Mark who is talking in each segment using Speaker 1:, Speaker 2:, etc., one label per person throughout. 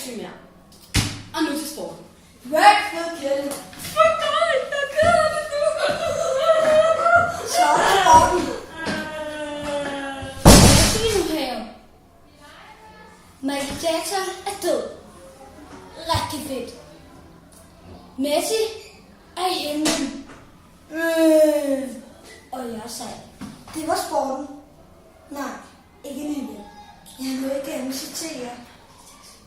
Speaker 1: fjernsyn mere. Og nu til sporten.
Speaker 2: Redfield Kjeld.
Speaker 1: Fuck dig, jeg keder det nu.
Speaker 2: Så er det sporten.
Speaker 3: Michael Jackson er død. Rigtig fedt. Messi er i himlen. Og jeg sagde,
Speaker 2: Det var sporten. Nej, ikke alligevel. Jeg må ikke citere.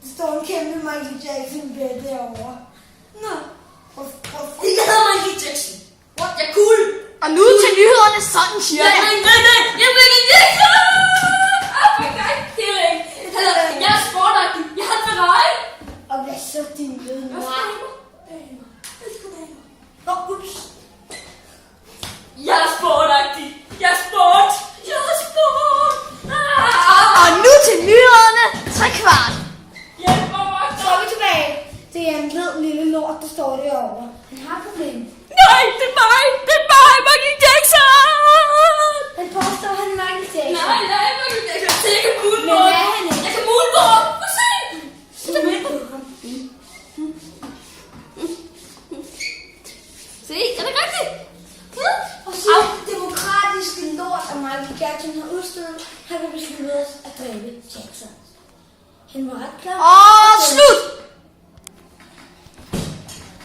Speaker 2: Der står en kæmpe Michael Jackson-bed derovre. Nå, hvor
Speaker 1: Jeg hedder Michael Jackson. What? Jeg er cool.
Speaker 4: Og nu til nyhederne, sådan siger jeg.
Speaker 1: Nej. Jeg er Michael Jackson. Fuck dig. Det er ikke. Jeg er sportagtig. Jeg har en Ferrari.
Speaker 2: Og hvad så din lyd?
Speaker 1: Nej.
Speaker 2: Nå, ups.
Speaker 1: Jeg er sportagtig. Jeg er sport. Jeg er sport.
Speaker 4: Og nu til nyhederne, 3/4.
Speaker 1: Hjælp mig, Mark.
Speaker 2: Så er vi tilbage. Det er en hvid lille lort, der står derovre. Han har et problem.
Speaker 4: Nej, det er mig. Det er mig, Michael Jackson.
Speaker 2: Han påstår, han er Michael Jackson.
Speaker 1: Nej, Michael Jackson. Jeg kan
Speaker 2: Men
Speaker 1: moonwalk.
Speaker 2: hvad er han ikke?
Speaker 1: Jeg kan moonwalk. Prøv at se. Se, er det rigtigt?
Speaker 2: Og så demokratiske lort, at Michael Jackson har udstedet, har vi besluttet os at dræbe Jackson. Han var ret klar.
Speaker 4: Og slut.